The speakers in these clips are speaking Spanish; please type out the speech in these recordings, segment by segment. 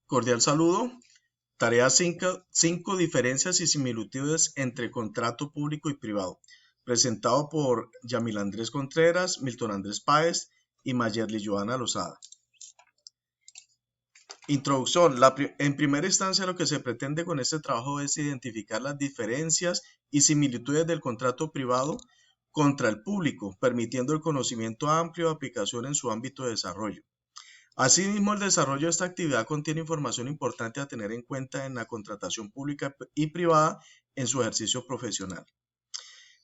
Cordial saludo. Tarea 5, diferencias y similitudes entre contrato público y privado. Presentado por Yamil Andrés Contreras, Milton Andrés Páez y Mayerly Joana Lozada. Introducción. En primera instancia, lo que se pretende con este trabajo es identificar las diferencias y similitudes del contrato privado contra el público, permitiendo el conocimiento amplio de aplicación en su ámbito de desarrollo. Asimismo, el desarrollo de esta actividad contiene información importante a tener en cuenta en la contratación pública y privada en su ejercicio profesional.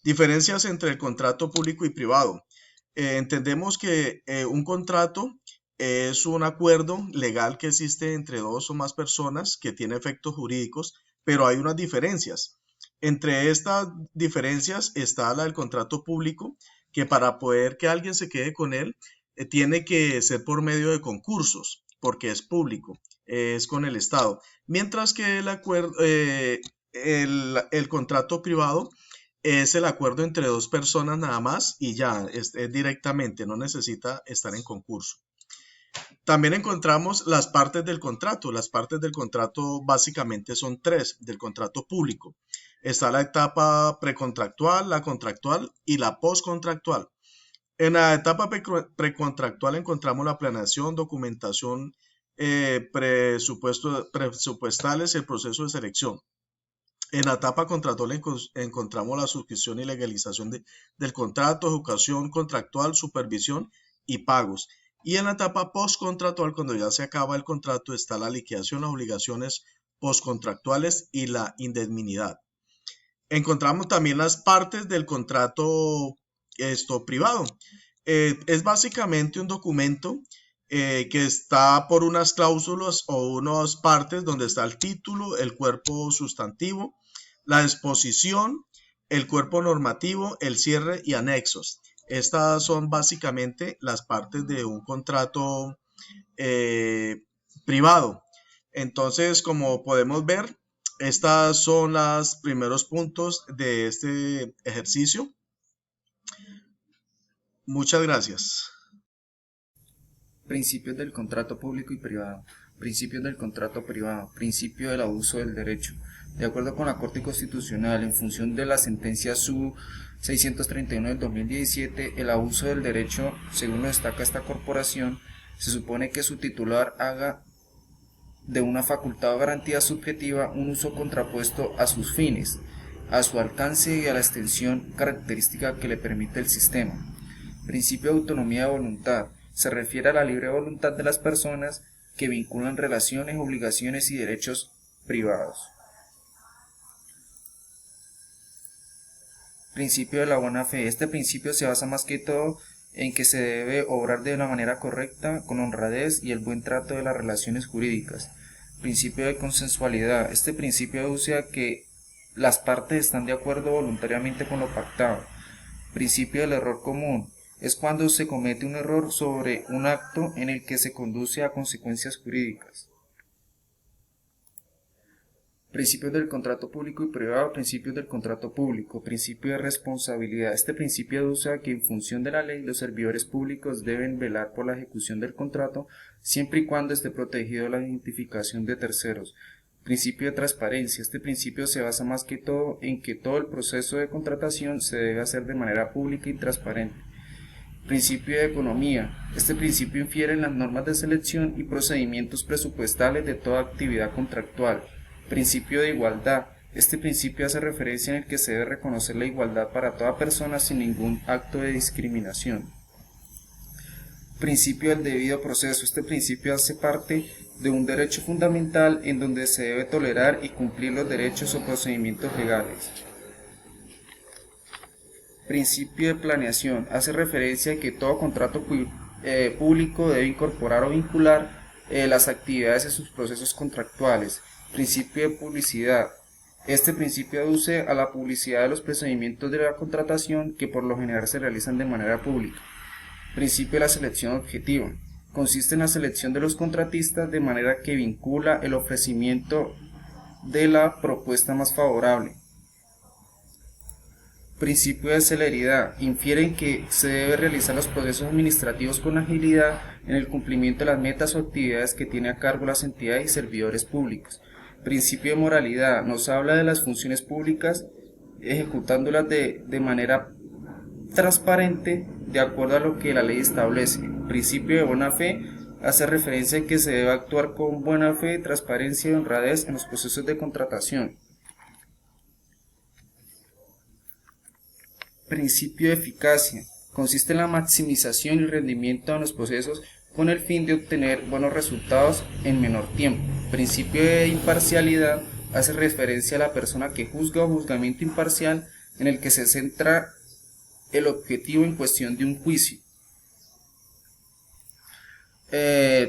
Diferencias entre el contrato público y privado. Entendemos que un contrato es un acuerdo legal que existe entre dos o más personas que tiene efectos jurídicos, pero hay unas diferencias. Entre estas diferencias está la del contrato público, que para poder que alguien se quede con él, tiene que ser por medio de concursos, porque es público, es con el Estado. Mientras que el contrato privado es el acuerdo entre dos personas nada más y ya, es directamente, no necesita estar en concurso. También encontramos las partes del contrato. Las partes del contrato básicamente son tres, del contrato público. Está la etapa precontractual, la contractual y la postcontractual. En la etapa precontractual encontramos la planeación, documentación, presupuestales y el proceso de selección. En la etapa contractual encontramos la suscripción y legalización del contrato, ejecución contractual, supervisión y pagos. Y en la etapa postcontractual, cuando ya se acaba el contrato, está la liquidación, las obligaciones postcontractuales y la indemnidad. Encontramos también las partes del contrato privado. Es básicamente un documento que está por unas cláusulas o unas partes donde está el título, el cuerpo sustantivo, la disposición, el cuerpo normativo, el cierre y anexos. Estas son básicamente las partes de un contrato privado. Entonces, como podemos ver, estas son los primeros puntos de este ejercicio. Muchas gracias. Principios del contrato público y privado. Principios del contrato privado. Principio del abuso del derecho. De acuerdo con la Corte Constitucional, en función de la sentencia SU 631 del 2017, el abuso del derecho, según lo destaca esta corporación, se supone que su titular haga de una facultad o garantía subjetiva un uso contrapuesto a sus fines, a su alcance y a la extensión característica que le permite el sistema. Principio de autonomía de voluntad. Se refiere a la libre voluntad de las personas que vinculan relaciones, obligaciones y derechos privados. Principio de la buena fe. Este principio se basa más que todo en que se debe obrar de una manera correcta, con honradez y el buen trato de las relaciones jurídicas. Principio de consensualidad. Este principio aduce a que las partes están de acuerdo voluntariamente con lo pactado. Principio del error común. Es cuando se comete un error sobre un acto en el que se conduce a consecuencias jurídicas. Principios del contrato público y privado. Principios del contrato público. Principio de responsabilidad. Este principio aduce a que en función de la ley los servidores públicos deben velar por la ejecución del contrato siempre y cuando esté protegido la identificación de terceros. Principio de transparencia. Este principio se basa más que todo en que todo el proceso de contratación se debe hacer de manera pública y transparente. Principio de economía. Este principio infiere en las normas de selección y procedimientos presupuestales de toda actividad contractual. Principio de igualdad. Este principio hace referencia en el que se debe reconocer la igualdad para toda persona sin ningún acto de discriminación. Principio del debido proceso. Este principio hace parte de un derecho fundamental en donde se debe tolerar y cumplir los derechos o procedimientos legales. Principio de planeación. Hace referencia a que todo contrato público debe incorporar o vincular las actividades en sus procesos contractuales. Principio de publicidad. Este principio aduce a la publicidad de los procedimientos de la contratación que por lo general se realizan de manera pública. Principio de la selección objetiva. Consiste en la selección de los contratistas de manera que vincula el ofrecimiento de la propuesta más favorable. Principio de celeridad. Infieren que se debe realizar los procesos administrativos con agilidad en el cumplimiento de las metas o actividades que tiene a cargo las entidades y servidores públicos. Principio de moralidad. Nos habla de las funciones públicas ejecutándolas de manera transparente de acuerdo a lo que la ley establece. Principio de buena fe. Hace referencia a que se debe actuar con buena fe, transparencia y honradez en los procesos de contratación. Principio de eficacia. Consiste en la maximización y rendimiento de los procesos con el fin de obtener buenos resultados en menor tiempo. Principio de imparcialidad. Hace referencia a la persona que juzga o juzgamiento imparcial en el que se centra el objetivo en cuestión de un juicio.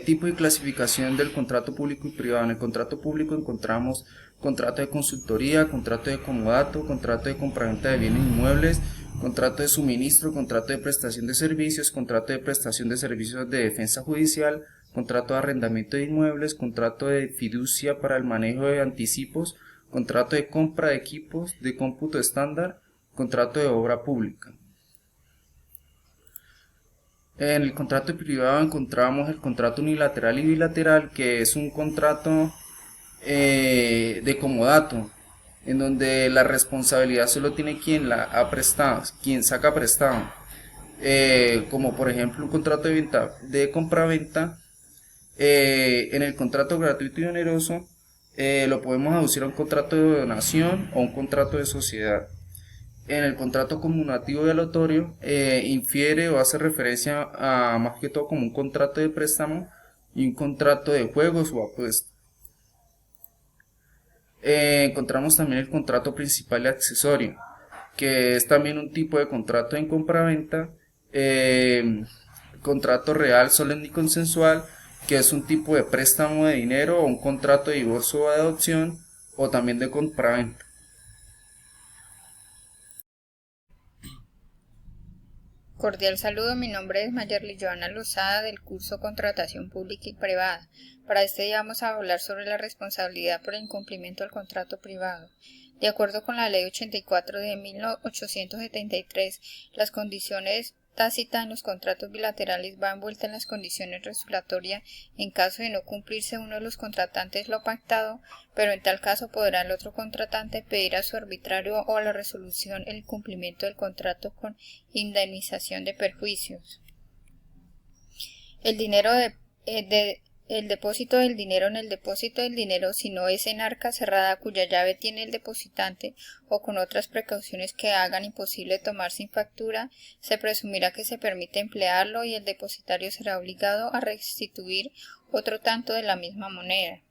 Tipo y clasificación del contrato público y privado. En el contrato público encontramos contrato de consultoría, contrato de comodato, contrato de compraventa de bienes inmuebles, contrato de suministro, contrato de prestación de servicios, contrato de prestación de servicios de defensa judicial, contrato de arrendamiento de inmuebles, contrato de fiducia para el manejo de anticipos, contrato de compra de equipos de cómputo estándar, contrato de obra pública. En el contrato privado encontramos el contrato unilateral y bilateral, que es un contrato de comodato, en donde la responsabilidad solo tiene quien la ha prestado, quien saca prestado, como por ejemplo un contrato de venta de compraventa. En el contrato gratuito y oneroso lo podemos aducir a un contrato de donación o un contrato de sociedad. En el contrato comunativo y aleatorio infiere o hace referencia a más que todo como un contrato de préstamo y un contrato de juegos o apuestas. Encontramos también el contrato principal y accesorio, que es también un tipo de contrato en compraventa, contrato real, solemne y consensual, que es un tipo de préstamo de dinero o un contrato de divorcio o de adopción, o también de compraventa. Cordial saludo, mi nombre es Mayerly Joana Lozada del curso Contratación Pública y Privada. Para este día vamos a hablar sobre la responsabilidad por el incumplimiento del contrato privado. De acuerdo con la Ley 84 de 1873, las condiciones tácitas en los contratos bilaterales va envuelta en las condiciones resolutorias en caso de no cumplirse uno de los contratantes lo pactado, pero en tal caso podrá el otro contratante pedir a su arbitrario o a la resolución el cumplimiento del contrato con indemnización de perjuicios. El depósito del dinero en el depósito del dinero, si no es en arca cerrada cuya llave tiene el depositante o con otras precauciones que hagan imposible tomar sin factura, se presumirá que se permite emplearlo y el depositario será obligado a restituir otro tanto de la misma moneda.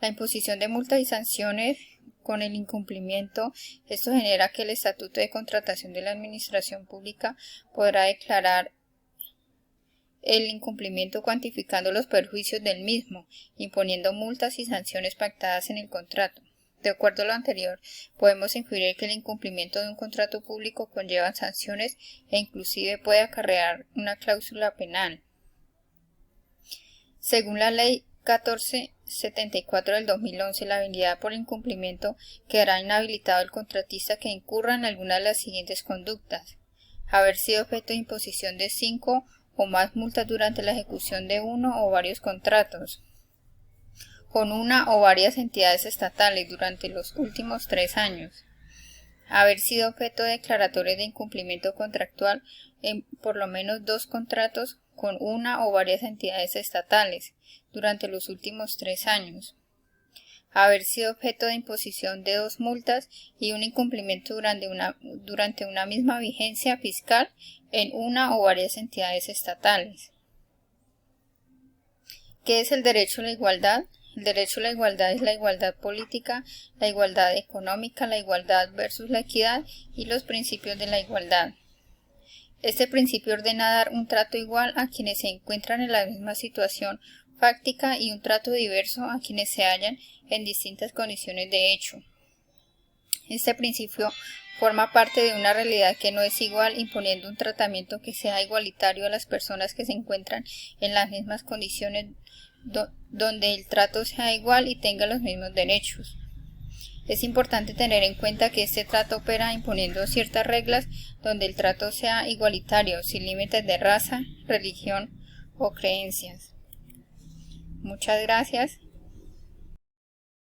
La imposición de multas y sanciones con el incumplimiento. Esto genera que el Estatuto de Contratación de la Administración Pública podrá declarar el incumplimiento cuantificando los perjuicios del mismo, imponiendo multas y sanciones pactadas en el contrato. De acuerdo a lo anterior, podemos inferir que el incumplimiento de un contrato público conlleva sanciones e inclusive puede acarrear una cláusula penal. Según la Ley 1474 del 2011, la habilidad por incumplimiento quedará inhabilitado el contratista que incurra en alguna de las siguientes conductas: haber sido objeto de imposición de 5 o más multas durante la ejecución de uno o varios contratos con una o varias entidades estatales durante los últimos 3 años, haber sido objeto de declaratorias de incumplimiento contractual en por lo menos 2 contratos con una o varias entidades estatales durante los últimos 3 años, haber sido objeto de imposición de 2 multas y un incumplimiento durante una misma vigencia fiscal en una o varias entidades estatales. ¿Qué es el derecho a la igualdad? El derecho a la igualdad es la igualdad política, la igualdad económica, la igualdad versus la equidad y los principios de la igualdad. Este principio ordena dar un trato igual a quienes se encuentran en la misma situación fáctica y un trato diverso a quienes se hallan en distintas condiciones de hecho. Este principio forma parte de una realidad que no es igual, imponiendo un tratamiento que sea igualitario a las personas que se encuentran en las mismas condiciones, donde el trato sea igual y tenga los mismos derechos. Es importante tener en cuenta que este trato opera imponiendo ciertas reglas donde el trato sea igualitario, sin límites de raza, religión o creencias. Muchas gracias.